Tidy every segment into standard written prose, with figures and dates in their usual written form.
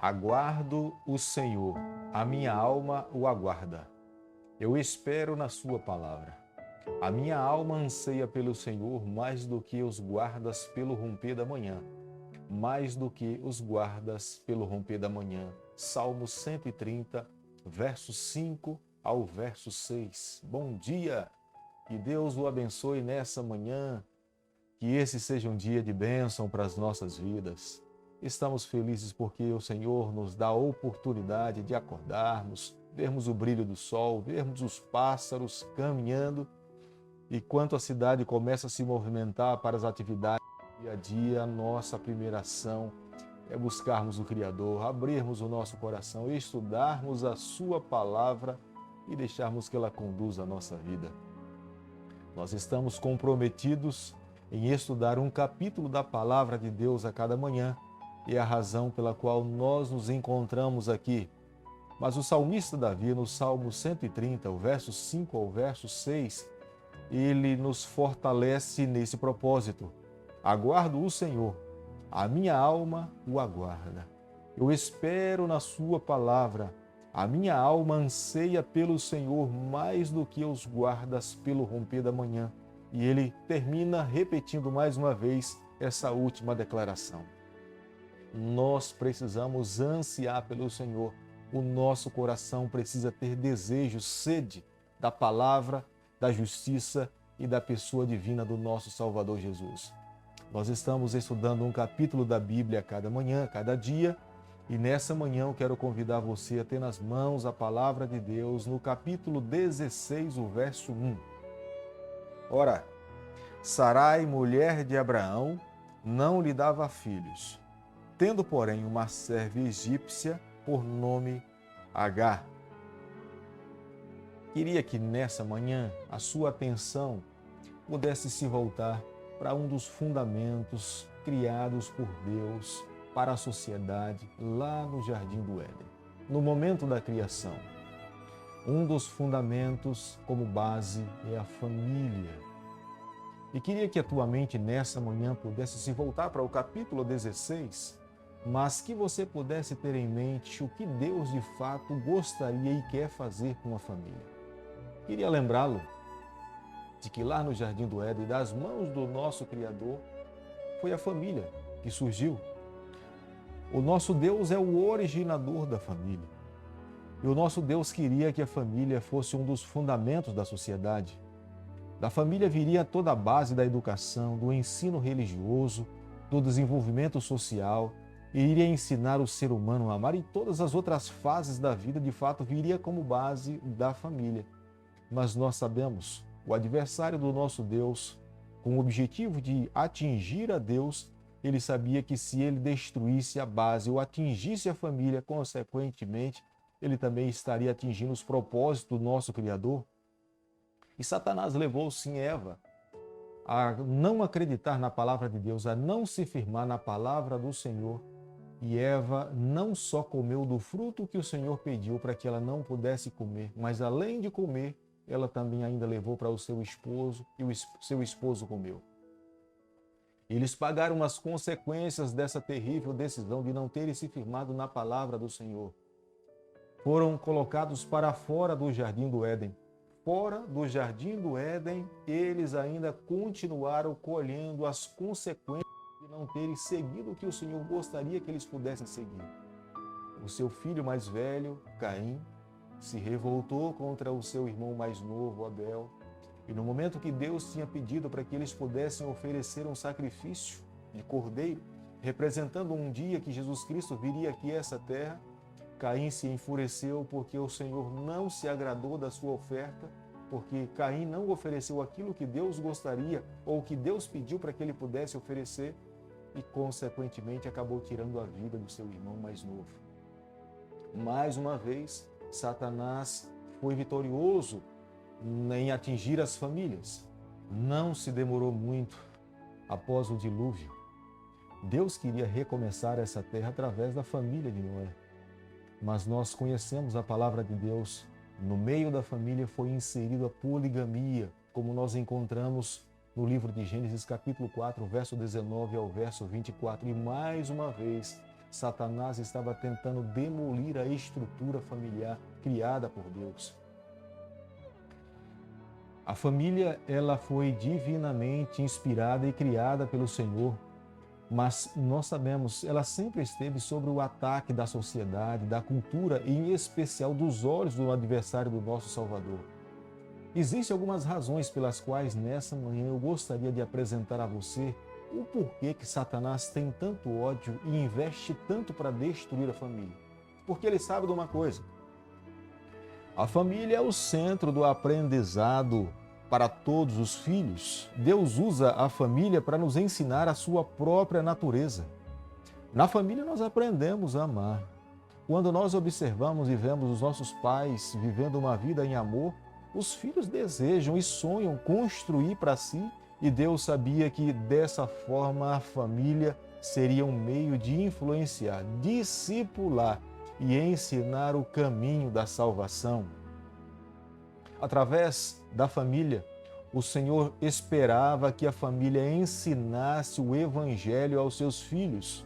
Aguardo o Senhor, a minha alma o aguarda. Eu espero na sua palavra. A minha alma anseia pelo Senhor mais do que os guardas pelo romper da manhã. Mais do que os guardas pelo romper da manhã. Salmo 130, verso 5 ao verso 6. Bom dia! Que Deus o abençoe nessa manhã. Que esse seja um dia de bênção para as nossas vidas. Estamos felizes porque o Senhor nos dá a oportunidade de acordarmos, vermos o brilho do sol, vermos os pássaros caminhando. E quando a cidade começa a se movimentar para as atividades do dia a dia, a nossa primeira ação é buscarmos o Criador, abrirmos o nosso coração, estudarmos a Sua palavra e deixarmos que ela conduza a nossa vida. Nós estamos comprometidos em estudar um capítulo da palavra de Deus a cada manhã, e é a razão pela qual nós nos encontramos aqui. Mas o salmista Davi, no Salmo 130, o verso 5 ao verso 6, ele nos fortalece nesse propósito. Aguardo o Senhor, a minha alma o aguarda. Eu espero na sua palavra. A minha alma anseia pelo Senhor mais do que os guardas pelo romper da manhã. E ele termina repetindo mais uma vez essa última declaração. Nós precisamos ansiar pelo Senhor. O nosso coração precisa ter desejo, sede da palavra, da justiça e da pessoa divina do nosso Salvador Jesus. Nós estamos estudando um capítulo da Bíblia a cada manhã, cada dia, e nessa manhã eu quero convidar você a ter nas mãos a palavra de Deus no capítulo 16, o verso 1. Ora, Sarai, mulher de Abraão, não lhe dava filhos, tendo, porém, uma serva egípcia por nome Agar. Queria que nessa manhã a sua atenção pudesse se voltar para um dos fundamentos criados por Deus para a sociedade lá no Jardim do Éden, no momento da criação. Um dos fundamentos como base é a família. E queria que a tua mente nessa manhã pudesse se voltar para o capítulo 16, mas que você pudesse ter em mente o que Deus de fato gostaria e quer fazer com a família. Queria lembrá-lo de que lá no Jardim do Éden, das mãos do nosso Criador, foi a família que surgiu. O nosso Deus é o originador da família. E o nosso Deus queria que a família fosse um dos fundamentos da sociedade. Da família viria toda a base da educação, do ensino religioso, do desenvolvimento social, e iria ensinar o ser humano a amar, e todas as outras fases da vida, de fato, viria como base da família. Mas nós sabemos, o adversário do nosso Deus, com o objetivo de atingir a Deus, ele sabia que se ele destruísse a base ou atingisse a família, consequentemente, ele também estaria atingindo os propósitos do nosso Criador. E Satanás levou sim Eva a não acreditar na palavra de Deus, a não se firmar na palavra do Senhor. E Eva não só comeu do fruto que o Senhor pediu para que ela não pudesse comer, mas além de comer, ela também ainda levou para o seu esposo e o seu esposo comeu. Eles pagaram as consequências dessa terrível decisão de não terem se firmado na palavra do Senhor. Foram colocados para fora do Jardim do Éden. Fora do Jardim do Éden, eles ainda continuaram colhendo as consequências de não terem seguido o que o Senhor gostaria que eles pudessem seguir. O seu filho mais velho, Caim, se revoltou contra o seu irmão mais novo, Abel, e no momento que Deus tinha pedido para que eles pudessem oferecer um sacrifício de cordeiro, representando um dia que Jesus Cristo viria aqui a essa terra, Caim se enfureceu porque o Senhor não se agradou da sua oferta, porque Caim não ofereceu aquilo que Deus gostaria ou que Deus pediu para que ele pudesse oferecer e, consequentemente, acabou tirando a vida do seu irmão mais novo. Mais uma vez, Satanás foi vitorioso em atingir as famílias. Não se demorou muito após o dilúvio. Deus queria recomeçar essa terra através da família de Noé. Mas nós conhecemos a palavra de Deus. No meio da família foi inserida a poligamia, como nós encontramos no livro de Gênesis capítulo 4, verso 19 ao verso 24. E mais uma vez, Satanás estava tentando demolir a estrutura familiar criada por Deus. A família, ela foi divinamente inspirada e criada pelo Senhor, mas nós sabemos, ela sempre esteve sob o ataque da sociedade, da cultura e, em especial, dos olhos do adversário do nosso Salvador. Existem algumas razões pelas quais, nessa manhã, eu gostaria de apresentar a você o porquê que Satanás tem tanto ódio e investe tanto para destruir a família. Porque ele sabe de uma coisa: a família é o centro do aprendizado para todos os filhos. Deus usa a família para nos ensinar a sua própria natureza. Na família nós aprendemos a amar. Quando nós observamos e vemos os nossos pais vivendo uma vida em amor, os filhos desejam e sonham construir para si, e Deus sabia que dessa forma a família seria um meio de influenciar, discipular e ensinar o caminho da salvação. Através da família, o Senhor esperava que a família ensinasse o Evangelho aos seus filhos.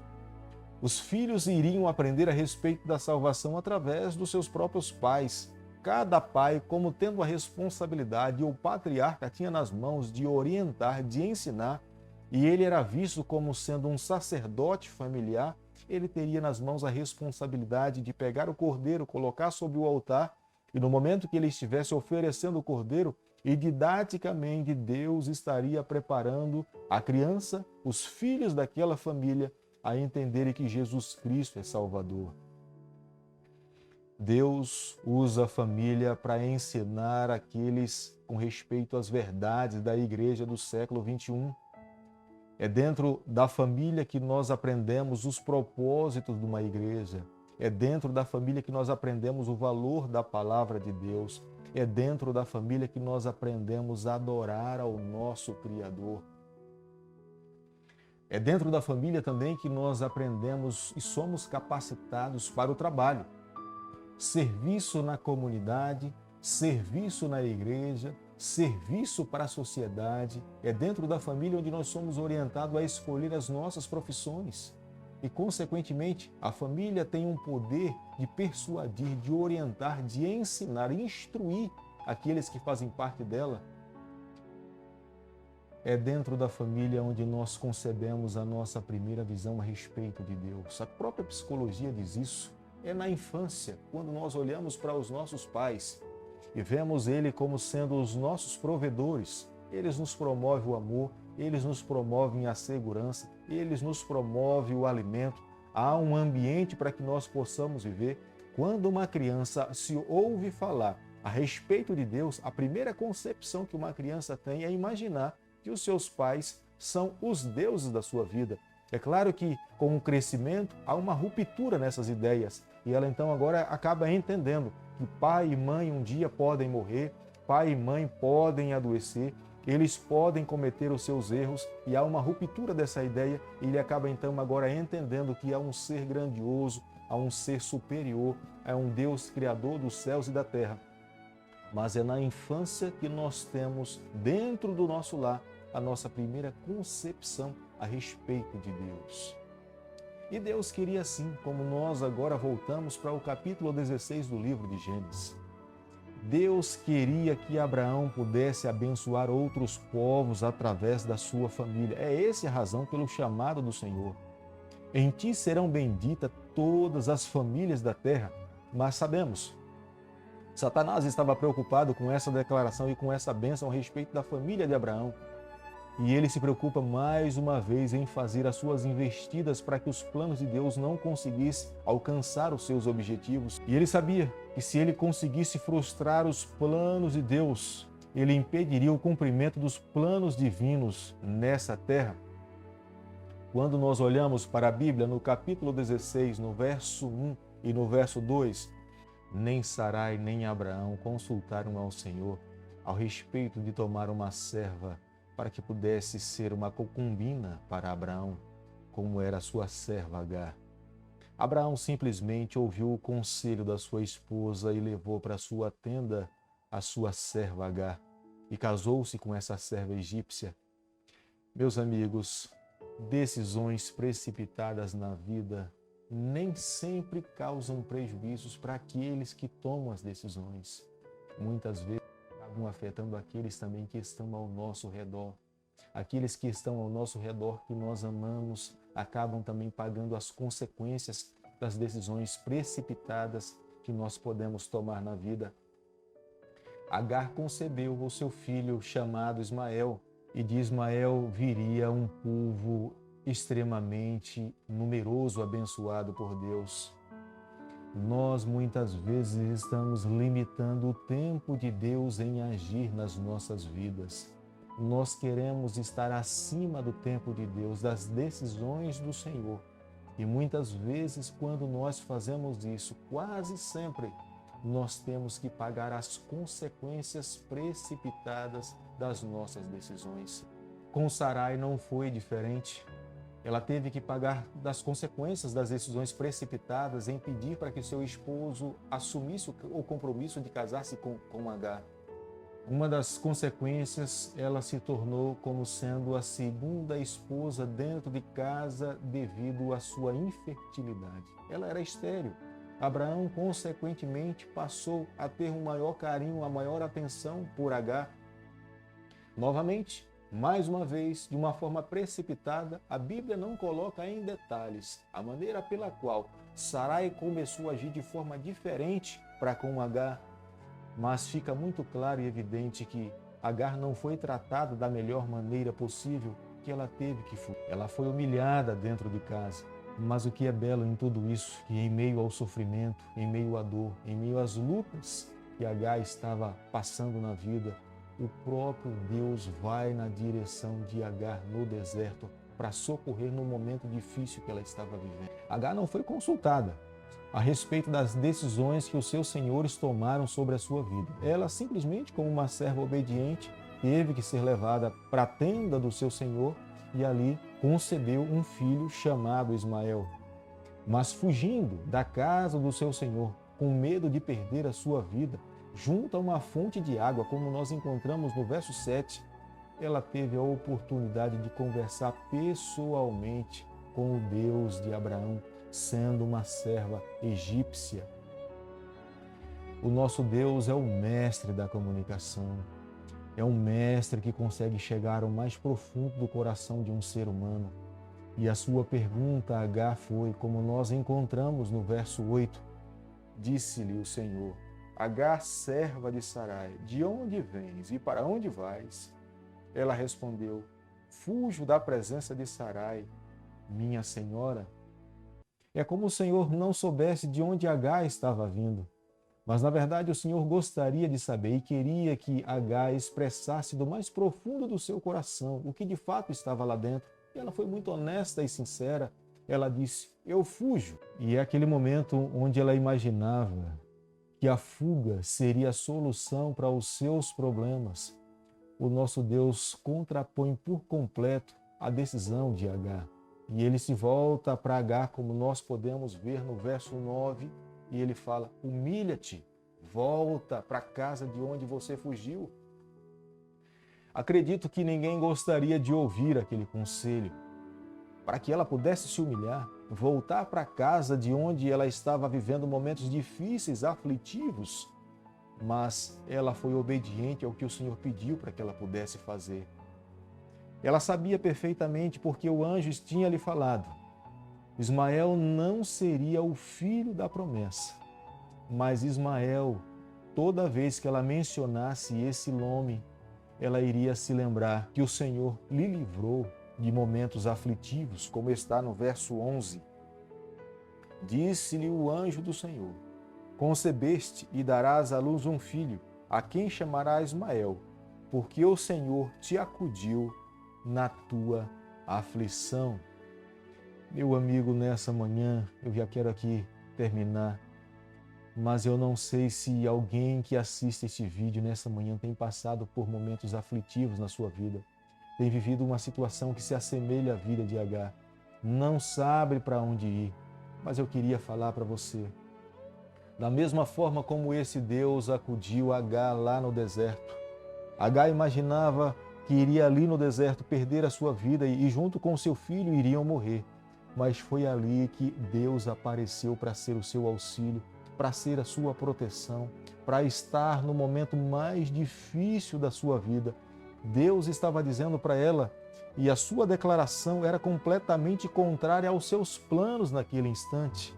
Os filhos iriam aprender a respeito da salvação através dos seus próprios pais. Cada pai, como tendo a responsabilidade, e o patriarca tinha nas mãos de orientar, de ensinar, e ele era visto como sendo um sacerdote familiar, ele teria nas mãos a responsabilidade de pegar o cordeiro, colocar sobre o altar, e no momento que ele estivesse oferecendo o cordeiro, e didaticamente Deus estaria preparando a criança, os filhos daquela família, a entenderem que Jesus Cristo é Salvador. Deus usa a família para ensinar aqueles com respeito às verdades da igreja do século XXI. É dentro da família que nós aprendemos os propósitos de uma igreja. É dentro da família que nós aprendemos o valor da palavra de Deus. É dentro da família que nós aprendemos a adorar ao nosso Criador. É dentro da família também que nós aprendemos e somos capacitados para o trabalho. Serviço na comunidade, serviço na igreja, serviço para a sociedade. É dentro da família onde nós somos orientados a escolher as nossas profissões. E, consequentemente, a família tem um poder de persuadir, de orientar, de ensinar, instruir aqueles que fazem parte dela. É dentro da família onde nós concebemos a nossa primeira visão a respeito de Deus. A própria psicologia diz isso. É na infância, quando nós olhamos para os nossos pais e vemos ele como sendo os nossos provedores. Eles nos promovem o amor, eles nos promovem a segurança, eles nos promovem o alimento. Há um ambiente para que nós possamos viver. Quando uma criança se ouve falar a respeito de Deus, a primeira concepção que uma criança tem é imaginar que os seus pais são os deuses da sua vida. É claro que com o crescimento há uma ruptura nessas ideias e ela então agora acaba entendendo que pai e mãe um dia podem morrer, pai e mãe podem adoecer, eles podem cometer os seus erros e há uma ruptura dessa ideia e ele acaba então agora entendendo que há um ser grandioso, há um ser superior, há um Deus criador dos céus e da terra. Mas é na infância que nós temos dentro do nosso lar a nossa primeira concepção a respeito de Deus. E Deus queria assim, como nós agora voltamos para o capítulo 16 do livro de Gênesis. Deus queria que Abraão pudesse abençoar outros povos através da sua família. É essa a razão pelo chamado do Senhor. Em ti serão benditas todas as famílias da terra. Mas sabemos, Satanás estava preocupado com essa declaração e com essa bênção a respeito da família de Abraão. E ele se preocupa mais uma vez em fazer as suas investidas para que os planos de Deus não conseguissem alcançar os seus objetivos. E ele sabia que se ele conseguisse frustrar os planos de Deus, ele impediria o cumprimento dos planos divinos nessa terra. Quando nós olhamos para a Bíblia, no capítulo 16, no verso 1 e no verso 2, nem Sarai nem Abraão consultaram ao Senhor ao respeito de tomar uma serva para que pudesse ser uma concubina para Abraão, como era sua serva Agar. Abraão simplesmente ouviu o conselho da sua esposa e levou para sua tenda a sua serva Agar e casou-se com essa serva egípcia. Meus amigos, decisões precipitadas na vida nem sempre causam prejuízos para aqueles que tomam as decisões. Muitas vezes acabam afetando aqueles também que estão ao nosso redor. Aqueles que estão ao nosso redor, que nós amamos, acabam também pagando as consequências das decisões precipitadas que nós podemos tomar na vida. Agar concebeu o seu filho chamado Ismael, e de Ismael viria um povo extremamente numeroso, abençoado por Deus. Nós muitas vezes estamos limitando o tempo de Deus em agir nas nossas vidas. Nós queremos estar acima do tempo de Deus, das decisões do Senhor. E muitas vezes, quando nós fazemos isso, quase sempre, nós temos que pagar as consequências precipitadas das nossas decisões. Com Sarai não foi diferente. Ela teve que pagar das consequências das decisões precipitadas em pedir para que seu esposo assumisse o compromisso de casar-se com Agar. Uma das consequências, ela se tornou como sendo a segunda esposa dentro de casa devido à sua infertilidade. Ela era estéril. Abraão, consequentemente, passou a ter um maior carinho, uma maior atenção por Agar. Novamente, mais uma vez, de uma forma precipitada, a Bíblia não coloca em detalhes a maneira pela qual Sarai começou a agir de forma diferente para com Agar, mas fica muito claro e evidente que Agar não foi tratada da melhor maneira possível, que ela teve que fugir. Ela foi humilhada dentro de casa. Mas o que é belo em tudo isso, que em meio ao sofrimento, em meio à dor, em meio às lutas que Agar estava passando na vida, o próprio Deus vai na direção de Agar no deserto para socorrer no momento difícil que ela estava vivendo. Agar não foi consultada a respeito das decisões que os seus senhores tomaram sobre a sua vida. Ela simplesmente, como uma serva obediente, teve que ser levada para a tenda do seu senhor e ali concebeu um filho chamado Ismael. Mas fugindo da casa do seu senhor, com medo de perder a sua vida, junto a uma fonte de água, como nós encontramos no verso 7, ela teve a oportunidade de conversar pessoalmente com o Deus de Abraão, sendo uma serva egípcia. O nosso Deus é o mestre da comunicação. É um mestre que consegue chegar ao mais profundo do coração de um ser humano. E a sua pergunta a Agar foi, como nós encontramos no verso 8, disse-lhe o Senhor: Agar, serva de Sarai, de onde vens e para onde vais? Ela respondeu: fujo da presença de Sarai, minha senhora. É como o Senhor não soubesse de onde Agar estava vindo. Mas, na verdade, o Senhor gostaria de saber e queria que Agar expressasse do mais profundo do seu coração o que de fato estava lá dentro. E ela foi muito honesta e sincera. Ela disse: eu fujo. E é aquele momento onde ela imaginava que a fuga seria a solução para os seus problemas. O nosso Deus contrapõe por completo a decisão de Agar. E ele se volta para Agar, como nós podemos ver no verso 9, e ele fala: humilha-te, volta para a casa de onde você fugiu. Acredito que ninguém gostaria de ouvir aquele conselho, para que ela pudesse se humilhar, voltar para a casa de onde ela estava vivendo momentos difíceis, aflitivos, mas ela foi obediente ao que o Senhor pediu para que ela pudesse fazer. Ela sabia perfeitamente porque o anjo tinha lhe falado: Ismael não seria o filho da promessa, mas Ismael, toda vez que ela mencionasse esse nome, ela iria se lembrar que o Senhor lhe livrou de momentos aflitivos, como está no verso 11. Disse-lhe o anjo do Senhor: concebeste e darás à luz um filho, a quem chamarás Ismael, porque o Senhor te acudiu na tua aflição. Meu amigo, nessa manhã, eu já quero aqui terminar, mas eu não sei se alguém que assiste este vídeo nessa manhã tem passado por momentos aflitivos na sua vida, tem vivido uma situação que se assemelha à vida de Agar, não sabe para onde ir, mas eu queria falar para você, da mesma forma como esse Deus acudiu Agar lá no deserto. Agar imaginava que iria ali no deserto perder a sua vida e junto com seu filho iriam morrer. mas foi ali que Deus apareceu para ser o seu auxílio, para ser a sua proteção, para estar no momento mais difícil da sua vida. Deus estava dizendo para ela, e a sua declaração era completamente contrária aos seus planos naquele instante.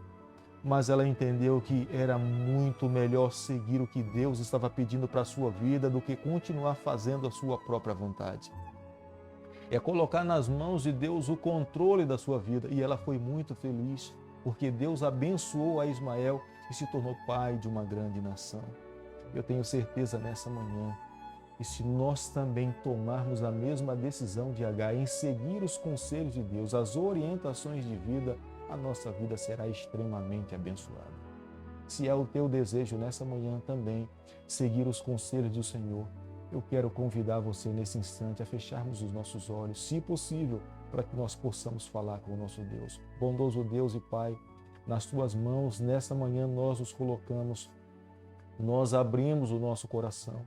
Mas ela entendeu que era muito melhor seguir o que Deus estava pedindo para a sua vida do que continuar fazendo a sua própria vontade. É colocar nas mãos de Deus o controle da sua vida. E ela foi muito feliz, porque Deus abençoou a Ismael e se tornou pai de uma grande nação. Eu tenho certeza nessa manhã, e se nós também tomarmos a mesma decisão de Agar em seguir os conselhos de Deus, as orientações de vida, a nossa vida será extremamente abençoada. Se é o teu desejo nessa manhã também seguir os conselhos do Senhor, eu quero convidar você nesse instante a fecharmos os nossos olhos, se possível, para que nós possamos falar com o nosso Deus. Bondoso Deus e Pai, nas tuas mãos, nessa manhã nós nos colocamos, nós abrimos o nosso coração,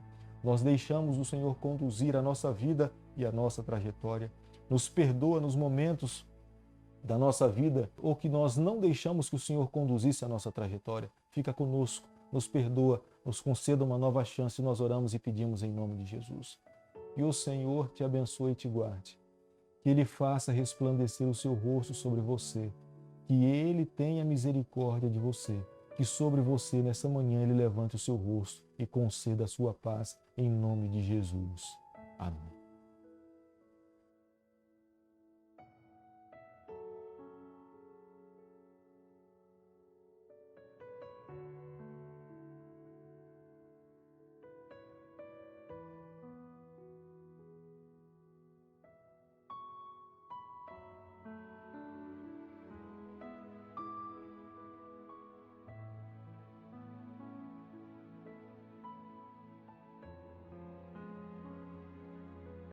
nós deixamos o Senhor conduzir a nossa vida e a nossa trajetória. Nos perdoa nos momentos da nossa vida ou que nós não deixamos que o Senhor conduzisse a nossa trajetória. Fica conosco, nos perdoa, nos conceda uma nova chance. Nós oramos e pedimos em nome de Jesus. E o Senhor te abençoe e te guarde. Que Ele faça resplandecer o seu rosto sobre você. Que Ele tenha misericórdia de você. Que sobre você, nessa manhã, Ele levante o seu rosto e conceda a sua paz em nome de Jesus. Amém.